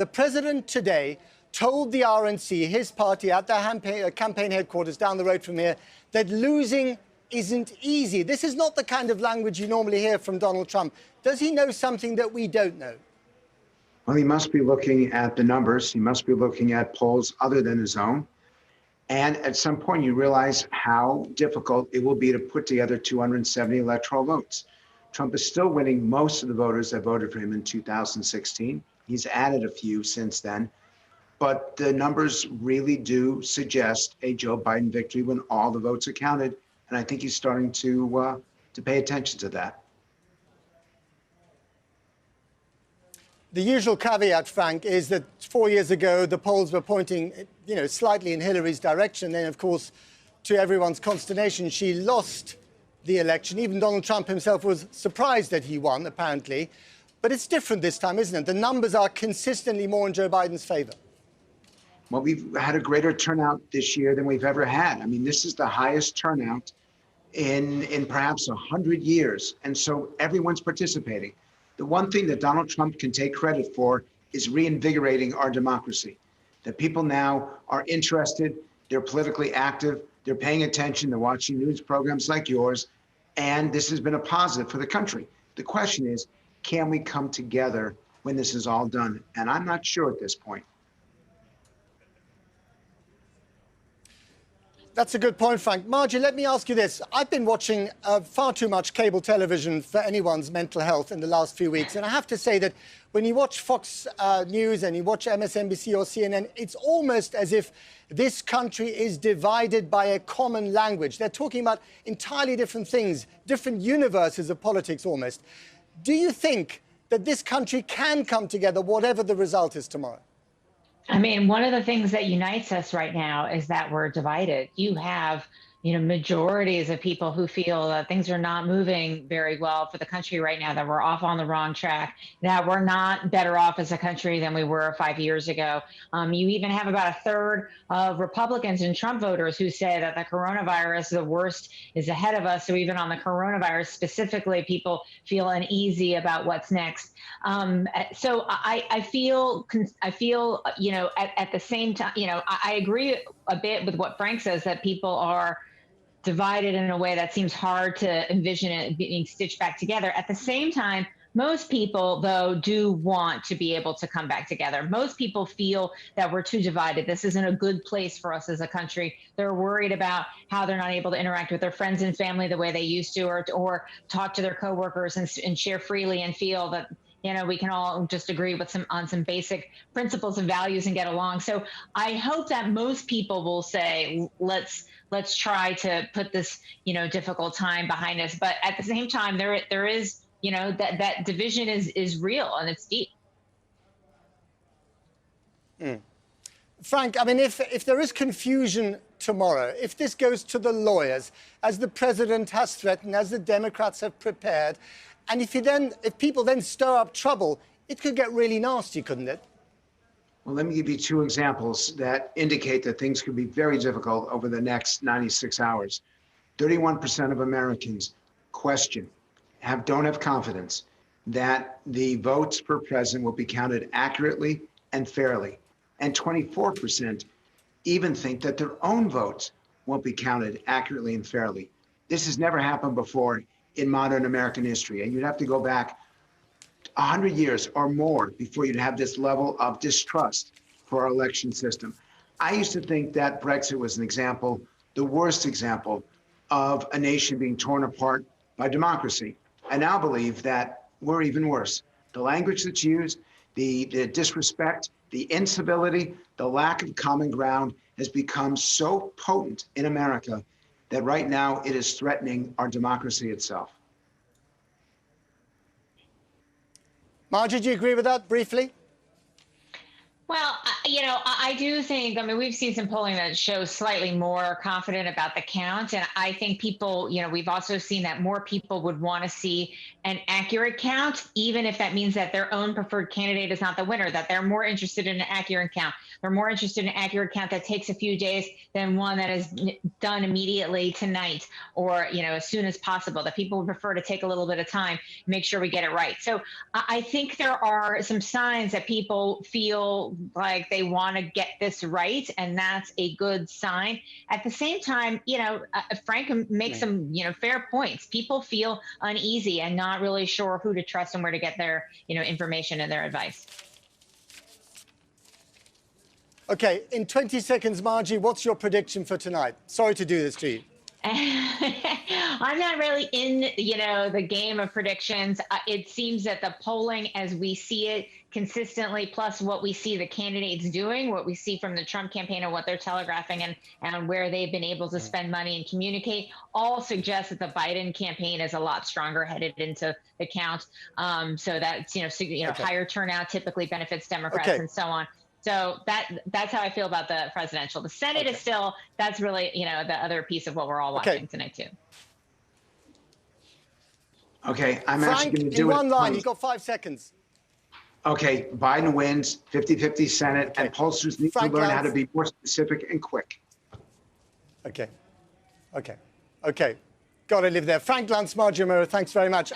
The president today told the RNC, his party, at their campaign headquarters down the road from here, that losing isn't easy. This is not the kind of language you normally hear from Donald Trump. Does he know something that we don't know? Well, he must be looking at the numbers. He must be looking at polls other than his own. And at some point, you realize how difficult it will be to put together 270 electoral votes. Trump is still winning most of the voters that voted for him in 2016. He's added a few since then. But the numbers really do suggest a Joe Biden victory when all the votes are counted. And I think he's starting to pay attention to that. The usual caveat, Frank, is that 4 years ago, the polls were pointing, slightly in Hillary's direction. Then, of course, to everyone's consternation, she lost the election. Even Donald Trump himself was surprised that he won, apparently. But it's different this time, isn't it? The numbers are consistently more in Joe Biden's favor. Well, we've had a greater turnout this year than we've ever had. I mean, this is the highest turnout in perhaps 100 years. And so everyone's participating. The one thing that Donald Trump can take credit for is reinvigorating our democracy. That people now are interested, they're politically active, they're paying attention, they're watching news programs like yours, and this has been a positive for the country. The question is, can we come together when this is all done? And I'm not sure at this point. That's a good point, Frank. Margie, let me ask you this. I've been watching far too much cable television for anyone's mental health in the last few weeks. And I have to say that when you watch Fox News and you watch MSNBC or CNN, it's almost as if this country is divided by a common language. They're talking about entirely different things, different universes of politics almost. Do you think that this country can come together, whatever the result is tomorrow? I mean, one of the things that unites us right now is that we're divided. You have, majorities of people who feel that things are not moving very well for the country right now, that we're off on the wrong track, that we're not better off as a country than we were 5 years ago. You even have about a third of Republicans and Trump voters who say that the coronavirus, the worst is ahead of us. So even on the coronavirus specifically, people feel uneasy about what's next. So I feel, at the same time, I agree a bit with what Frank says, that people are divided in a way that seems hard to envision it being stitched back together. At the same time, most people, though, do want to be able to come back together. Most people feel that we're too divided. This isn't a good place for us as a country. They're worried about how they're not able to interact with their friends and family the way they used to, or talk to their coworkers and share freely and feel that we can all just agree with on some basic principles and values and get along. So I hope that most people will say, let's try to put this, difficult time behind us. But at the same time, there is, that division is real and it's deep. Frank, I mean, if there is confusion tomorrow, if this goes to the lawyers, as the president has threatened, as the Democrats have prepared, and if people then stir up trouble, it could get really nasty, couldn't it? Well, let me give you two examples that indicate that things could be very difficult over the next 96 hours. 31% of Americans don't have confidence that the votes for president will be counted accurately and fairly. And 24% even think that their own votes won't be counted accurately and fairly. This has never happened before in modern American history. And you'd have to go back 100 years or more before you'd have this level of distrust for our election system. I used to think that Brexit was an example, the worst example of a nation being torn apart by democracy. I now believe that we're even worse. The language that's used, the disrespect, the incivility, the lack of common ground has become so potent in America that right now it is threatening our democracy itself. Margie, do you agree with that briefly? Well, I do think, I mean, we've seen some polling that shows slightly more confident about the count. And I think people, we've also seen that more people would want to see an accurate count, even if that means that their own preferred candidate is not the winner, that they're more interested in an accurate count. They're more interested in an accurate count that takes a few days than one that is done immediately tonight or, as soon as possible, that people would prefer to take a little bit of time, make sure we get it right. So I think there are some signs that people feel like they want to get this right, and that's a good sign. At the same time, Frank makes some, fair points. People feel uneasy and not really sure who to trust and where to get their, information and their advice. Okay, in 20 seconds, Margie, what's your prediction for tonight? Sorry to do this to you. I'm not really in, the game of predictions. It seems that the polling as we see it consistently, plus what we see the candidates doing, what we see from the Trump campaign and what they're telegraphing and where they've been able to spend money and communicate, all suggest that the Biden campaign is a lot stronger headed into the count. So that's, Okay. higher turnout typically benefits Democrats Okay. and so on. So that's how I feel about the presidential. The Senate is still, that's really, the other piece of what we're all watching tonight too. Okay, I'm Frank, actually going to do in it. one line, you've got 5 seconds. Okay, Biden wins, 50-50 Senate, and pollsters need Frank to learn how to Luntz. be more specific and quick. Okay. Got to live there. Frank Luntz, Margie O'Meara, thanks very much.